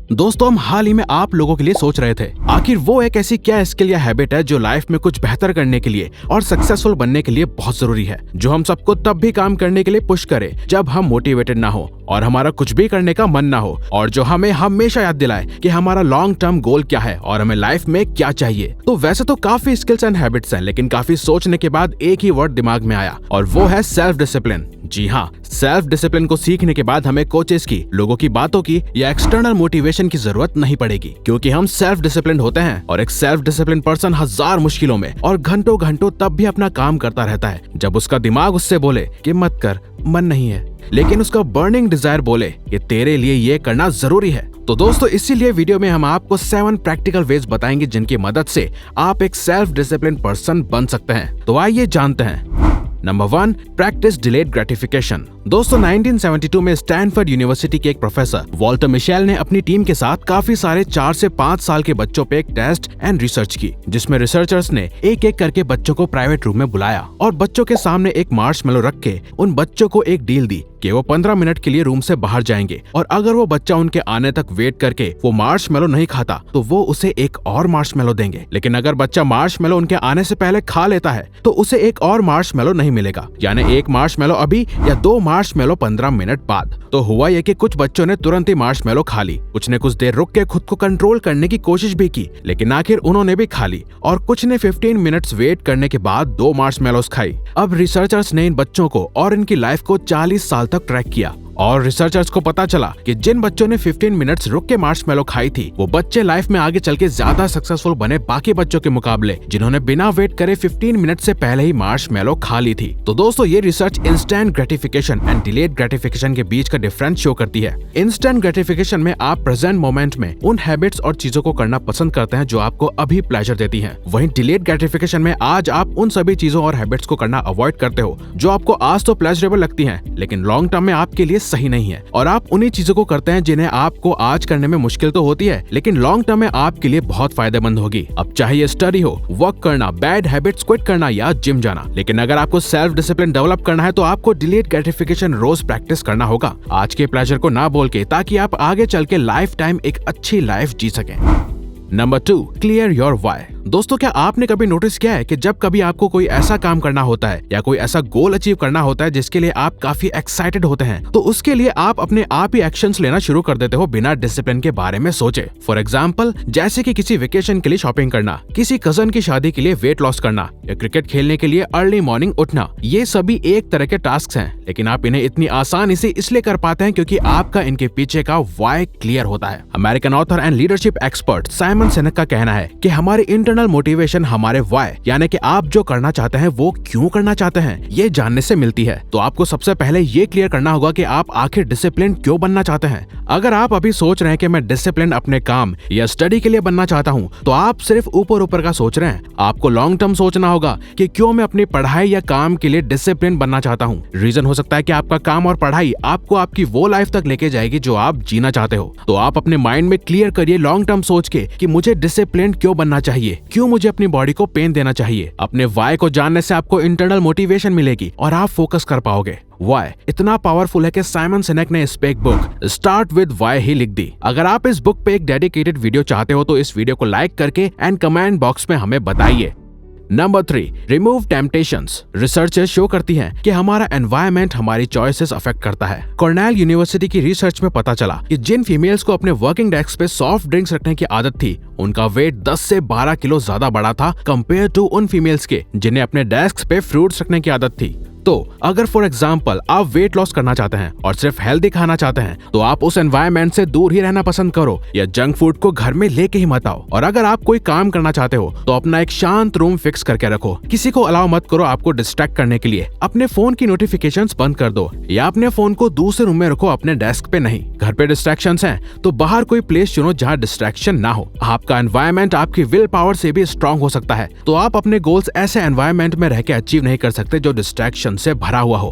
दोस्तों, हम हाल ही में आप लोगों के लिए सोच रहे थे आखिर वो एक ऐसी क्या स्किल या हैबिट है जो लाइफ में कुछ बेहतर करने के लिए और सक्सेसफुल बनने के लिए बहुत जरूरी है, जो हम सबको तब भी काम करने के लिए पुश करे जब हम मोटिवेटेड ना हो और हमारा कुछ भी करने का मन ना हो, और जो हमें हमेशा याद दिलाए कि हमारा लॉन्ग टर्म गोल क्या है और हमें लाइफ में क्या चाहिए। तो वैसे तो काफी स्किल्स एंड हैबिट्स हैं, लेकिन काफी सोचने के बाद एक ही वर्ड दिमाग में आया और वो है सेल्फ डिसिप्लिन। जी हाँ, सेल्फ डिसिप्लिन को सीखने के बाद हमें कोचेस की, लोगों की बातों की या एक्सटर्नल मोटिवेशन की जरूरत नहीं पड़ेगी, क्योंकि हम सेल्फ डिसिप्लिन होते हैं। और एक सेल्फ डिसिप्लिन पर्सन हजार मुश्किलों में और घंटों घंटों तब भी अपना काम करता रहता है जब उसका दिमाग उससे बोले कि मत कर, मन नहीं है, लेकिन उसका बर्निंग डिजायर बोले कि तेरे लिए ये करना जरूरी है। तो दोस्तों, इसीलिए वीडियो में हम आपको 7 प्रैक्टिकल वेज बताएंगे जिनकी मदद से आप एक सेल्फ डिसिप्लिन पर्सन बन सकते हैं। तो आइए जानते हैं। Number 1, practice delayed gratification. दोस्तों, 1972 में स्टैनफोर्ड यूनिवर्सिटी के एक प्रोफेसर वॉल्टर मिशेल ने अपनी टीम के साथ काफी सारे 4 से 5 साल के बच्चों पे एक टेस्ट एंड रिसर्च की, जिसमें रिसर्चर्स ने एक एक करके बच्चों को प्राइवेट रूम में बुलाया और बच्चों के सामने एक मार्शमेलो रख के उन बच्चों को एक डील दी कि वो 15 मिनट के लिए रूम से बाहर जाएंगे और अगर वो बच्चा उनके आने तक वेट करके वो मार्शमेलो नहीं खाता तो वो उसे एक और मार्शमेलो देंगे, लेकिन अगर बच्चा मार्शमेलो उनके आने से पहले खा लेता है तो उसे एक और मार्शमेलो नहीं मिलेगा, यानी एक मार्शमेलो अभी या 2 मार्शमेलो 15 मिनट बाद। तो हुआ ये कि कुछ बच्चों ने तुरंत ही मार्शमेलो खा ली, कुछ ने कुछ देर रुक के खुद को कंट्रोल करने की कोशिश भी की, लेकिन आखिर उन्होंने भी खा ली, और कुछ ने 15 मिनट्स वेट करने के बाद 2 मार्शमेलोस खाई। अब रिसर्चर्स ने इन बच्चों को और इनकी लाइफ को 40 साल तक ट्रैक किया और रिसर्चर्स को पता चला कि जिन बच्चों ने 15 मिनट्स रुक के मार्शमेलो खाई थी वो बच्चे लाइफ में आगे चल के ज्यादा सक्सेसफुल बने बाकी बच्चों के मुकाबले जिन्होंने बिना वेट करे 15 मिनट से पहले ही मार्शमेलो खा ली थी। तो दोस्तों, ये research instant gratification and delayed gratification के बीच का डिफरेंस शो करती है। इंस्टेंट ग्रेटिफिकेशन में आप प्रेजेंट मोमेंट में उन हैबिट्स और चीजों को करना पसंद करते हैं जो आपको अभी प्लेजर देती हैं। वहीं डिलेड ग्रेटिफिकेशन में आज आप उन सभी चीजों और हैबिट्स को करना अवॉइड करते हो जो आपको आज तो प्लेजरेबल लगती हैं, लेकिन लॉन्ग टर्म में आपके लिए सही नहीं है, और आप उन्हीं चीजों को करते हैं जिन्हें आपको आज करने में मुश्किल तो होती है लेकिन लॉन्ग टर्म में आपके लिए बहुत फायदेमंद होगी। अब चाहे ये स्टडी हो, वर्क करना, बैड हैबिट्स क्विट करना या जिम जाना, लेकिन अगर आपको सेल्फ डिसिप्लिन डेवलप करना है तो आपको डिलेड ग्रेटिफिकेशन रोज प्रैक्टिस करना होगा, आज के प्लेजर को ना बोल के, ताकि आप आगे चल के लाइफ टाइम एक अच्छी लाइफ जी सकें। Number 2, clear your why. दोस्तों, क्या आपने कभी नोटिस किया है कि जब कभी आपको कोई ऐसा काम करना होता है या कोई ऐसा गोल अचीव करना होता है जिसके लिए आप काफी एक्साइटेड होते हैं, तो उसके लिए आप अपने आप ही एक्शंस लेना शुरू कर देते हो बिना डिसिप्लिन के बारे में सोचे। फॉर एग्जांपल, जैसे कि किसी वेकेशन के लिए शॉपिंग करना, किसी कजन की शादी के लिए वेट लॉस करना या क्रिकेट खेलने के लिए अर्ली मॉर्निंग उठना। ये सभी एक तरह के टास्क हैं, लेकिन आप इन्हें इतनी आसानी से इसलिए कर पाते हैं क्योंकि आपका इनके पीछे का व्हाई क्लियर होता है। American author and leadership expert Simon Sinek का कहना है कि हमारी इंटरनल मोटिवेशन हमारे व्हाई, यानी कि आप जो करना चाहते हैं वो क्यों करना चाहते हैं, ये जानने से मिलती है। तो आपको सबसे पहले ये क्लियर करना होगा कि आप आखिर डिसिप्लिन क्यों बनना चाहते हैं। अगर आप अभी सोच रहे हैं कि मैं डिसिप्लिन अपने काम या स्टडी के लिए बनना चाहता हूँ, तो आप सिर्फ ऊपर ऊपर का सोच रहे हैं। आपको लॉन्ग टर्म सोचना होगा कि क्यों मैं अपनी पढ़ाई या काम के लिए डिसिप्लिन बनना चाहता हूँ। रीजन हो सकता है कि आपका काम और पढ़ाई आपको आपकी वो लाइफ तक लेके जाएगी जो आप जीना चाहते हो। तो आप अपने माइंड में क्लियर करिए लॉन्ग टर्म सोच के कि मुझे डिसिप्लिन क्यों बनना चाहिए, क्यों मुझे अपनी बॉडी को पेन देना चाहिए। अपने व्हाई को जानने से आपको इंटरनल मोटिवेशन मिलेगी और आप फोकस कर पाओगे। व्हाई इतना पावरफुल है कि साइमन सिनेक ने इस पे एक book start with why he लिख दी। अगर आप इस बुक पे एक डेडिकेटेड वीडियो चाहते हो तो इस वीडियो को लाइक करके एंड कमेंट बॉक्स में हमें बताइए। Number 3, remove temptations. Researches show करती हैं कि हमारा एनवायरनमेंट हमारी चॉइसेस अफेक्ट करता है। कॉर्नेल यूनिवर्सिटी की रिसर्च में पता चला कि जिन फीमेल्स को अपने वर्किंग डेस्क पे सॉफ्ट ड्रिंक्स रखने की आदत थी, उनका वेट 10 से 12 किलो ज्यादा बड़ा था कंपेयर टू उन फीमेल्स के जिन्हें अपने डेस्क पे फ्रूट्स रखने की आदत थी। तो अगर फॉर एग्जाम्पल आप वेट लॉस करना चाहते हैं और सिर्फ हेल्दी खाना चाहते हैं, तो आप उस एनवायरनमेंट से दूर ही रहना पसंद करो या जंक फूड को घर में लेके ही मत आओ। और अगर आप कोई काम करना चाहते हो तो अपना एक शांत रूम फिक्स करके रखो, किसी को अलाउ मत करो आपको डिस्ट्रैक्ट करने के लिए। अपने फोन की नोटिफिकेशंस बंद कर दो या अपने फोन को दूसरे रूम में रखो, अपने डेस्क पे नहीं। घर पे डिस्ट्रैक्शंस हैं तो बाहर कोई प्लेस चुनो जहाँ डिस्ट्रैक्शन ना हो। आपका एनवायरनमेंट आपकी विल पावर से भी स्ट्रॉन्ग हो सकता है, तो आप अपने गोल्स ऐसे एनवायरनमेंट में रह के अचीव नहीं कर सकते जो डिस्ट्रैक्शन से भरा हुआ हो।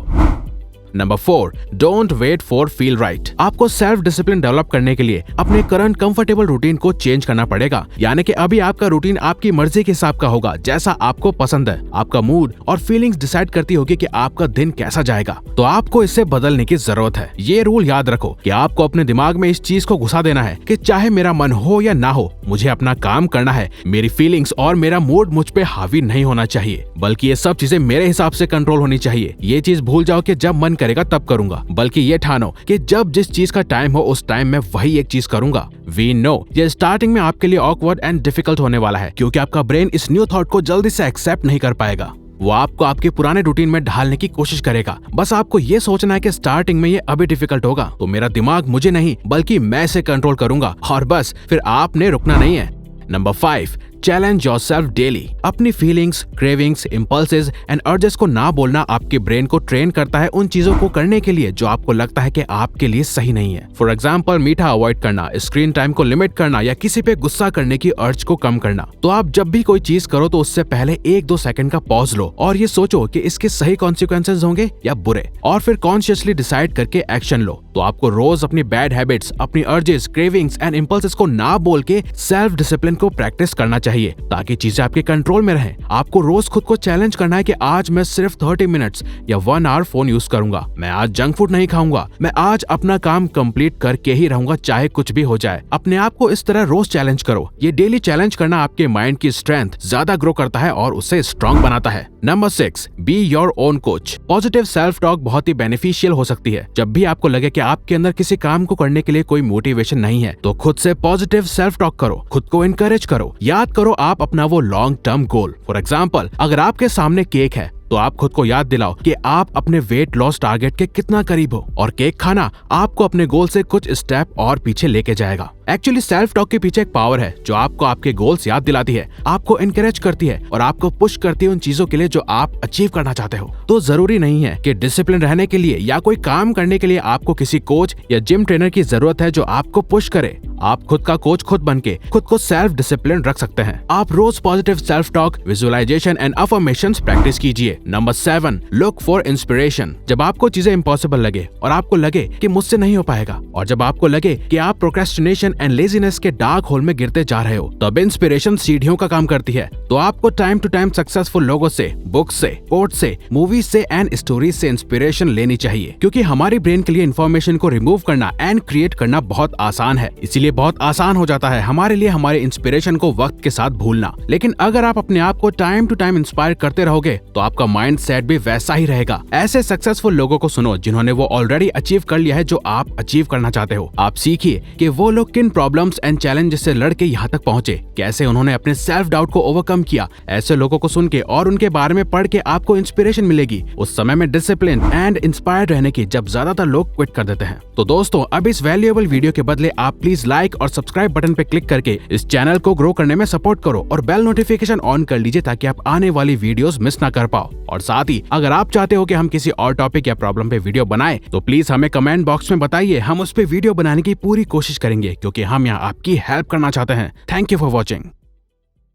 Number 4, don't wait for feel right. आपको सेल्फ डिसिप्लिन डेवलप करने के लिए अपने करंट कंफर्टेबल रूटीन को चेंज करना पड़ेगा। यानी कि अभी आपका रूटीन आपकी मर्जी के हिसाब का होगा, जैसा आपको पसंद है। आपका मूड और फीलिंग्स डिसाइड करती होगी कि आपका दिन कैसा जाएगा, तो आपको इसे बदलने की जरूरत है। ये रूल याद रखो कि आपको अपने दिमाग में इस चीज को घुसा देना है कि चाहे मेरा मन हो या ना हो, मुझे अपना काम करना है। मेरी फीलिंग्स और मेरा मूड मुझ पे हावी नहीं होना चाहिए, बल्कि ये सब चीजें मेरे हिसाब से कंट्रोल होनी चाहिए। ये चीज भूल जाओ कि जब मन करेगा तब करूंगा, बल्कि ये ठानो कि जब जिस चीज का टाइम हो उस टाइम में वही एक चीज करूंगा। वी नो ये स्टार्टिंग में आपके लिए ऑकवर्ड एंड डिफिकल्ट होने वाला है, क्योंकि आपका ब्रेन इस न्यू थॉट को जल्दी से एक्सेप्ट नहीं कर पाएगा। वो आपको आपके पुराने रूटीन में ढालने की कोशिश करेगा। बस आपको ये सोचना है कि स्टार्टिंग में ये अभी डिफिकल्ट होगा, तो मेरा दिमाग मुझे नहीं बल्कि मैं इसे कंट्रोल करूंगा, और बस फिर आपने रुकना नहीं है। Number 5, challenge yourself daily. अपनी feelings, cravings, impulses and urges को ना बोलना आपके ब्रेन को ट्रेन करता है उन चीजों को करने के लिए जो आपको लगता है कि आपके लिए सही नहीं है। फॉर एग्जाम्पल, मीठा अवॉइड करना, स्क्रीन टाइम को लिमिट करना या किसी पे गुस्सा करने की अर्ज को कम करना। तो आप जब भी कोई चीज करो तो उससे पहले 1-2 सेकंड का पॉज लो और ये सोचो कि इसके सही कॉन्सिक्वेंसेस होंगे या बुरे, और फिर कॉन्शियसली डिसाइड करके एक्शन लो। तो आपको रोज अपनी बैड हैबिट्स, अपनी अर्जेस, क्रेविंग्स एंड इम्पल्सेस को ना बोल के सेल्फ डिसिप्लिन को प्रैक्टिस करना चाहिए, ताकि चीजें आपके कंट्रोल में रहें। आपको रोज खुद को चैलेंज करना है कि आज मैं सिर्फ 30 मिनट्स या 1 आवर फोन यूज करूंगा। मैं आज जंक फूड नहीं खाऊंगा। मैं आज अपना काम कंप्लीट करके ही रहूंगा, चाहे कुछ भी हो जाए। अपने आप को इस तरह रोज चैलेंज करो। ये डेली चैलेंज करना आपके माइंड की स्ट्रेंथ ज्यादा ग्रो करता है और उसे स्ट्रॉन्ग बनाता है। Number 6, be your own coach. Positive self talk बहुत ही बेनिफिशियल हो सकती है। जब भी आपको लगे कि आपके अंदर किसी काम को करने के लिए कोई मोटिवेशन नहीं है, तो खुद से पॉजिटिव सेल्फ टॉक करो, खुद को इनकरेज करो। याद करो आप अपना वो long term goal. For example, अगर आपके सामने केक है तो आप खुद को याद दिलाओ कि आप अपने वेट लॉस टारगेट के कितना करीब हो, और केक खाना आपको अपने गोल से कुछ स्टेप और पीछे लेके जाएगा। एक्चुअली सेल्फ टॉक के पीछे एक पावर है जो आपको आपके गोल्स याद दिलाती है, आपको इनकरेज करती है और आपको पुश करती है उन चीजों के लिए जो आप अचीव करना चाहते हो। तो जरूरी नहीं है कि डिसिप्लिन रहने के लिए या कोई काम करने के लिए आपको किसी कोच या जिम ट्रेनर की जरूरत है जो आपको पुश करे। आप खुद का कोच खुद बनके खुद को सेल्फ डिसिप्लिन रख सकते हैं। आप रोज positive self talk, visualisation and affirmations practice कीजिए। Number 7, look for inspiration. जब आपको चीजें इम्पॉसिबल लगे और आपको लगे कि मुझसे नहीं हो पाएगा, और जब आपको लगे कि आप प्रोक्रेस्टिनेशन एंड लेजीनेस के डार्क होल में गिरते जा रहे हो, तब इंस्पिरेशन सीढ़ियों का काम करती है। तो आपको टाइम टू टाइम सक्सेसफुल लोगों से, बुक्स से, कोट से, मूवीज से एंड स्टोरीज से इंस्पिरेशन लेनी चाहिए, क्योंकि हमारी ब्रेन के लिए इन्फॉर्मेशन को रिमूव करना एंड क्रिएट करना बहुत आसान है। इसीलिए बहुत आसान हो जाता है हमारे लिए हमारे इंस्पिरेशन को वक्त के साथ भूलना। लेकिन अगर आप अपने आप को टाइम टू टाइम इंस्पायर करते रहोगे तो आपका माइंड सेट भी वैसा ही रहेगा। ऐसे सक्सेसफुल लोगों को सुनो जिन्होंने वो ऑलरेडी अचीव कर लिया है जो आप अचीव करना चाहते हो। आप सीखिए कि वो लोग किन प्रॉब्लम्स एंड चैलेंजेस से लड़ के यहाँ तक पहुंचे, कैसे उन्होंने अपने सेल्फ डाउट को ओवरकम किया। ऐसे लोगों को सुन के और उनके बारे में पढ़ के आपको इंस्पिरेशन मिलेगी उस समय में डिसिप्लिन एंड इंस्पायर्ड रहने की, जब ज्यादातर लोग क्विट कर देते हैं। तो दोस्तों, अब इस वैल्यूएबल वीडियो के बदले आप प्लीज लाइक और सब्सक्राइब बटन पे क्लिक करके इस चैनल को ग्रो करने में सपोर्ट करो और बेल नोटिफिकेशन ऑन कर लीजिए ताकि आप आने वाली वीडियोस मिस ना कर पाओ। और साथ ही अगर आप चाहते हो कि हम किसी और टॉपिक या प्रॉब्लम पे वीडियो बनाएं तो प्लीज हमें कमेंट बॉक्स में बताइए। हम उस पे वीडियो बनाने की पूरी कोशिश करेंगे क्योंकि हम यहाँ आपकी हेल्प करना चाहते हैं। Thank you for watching.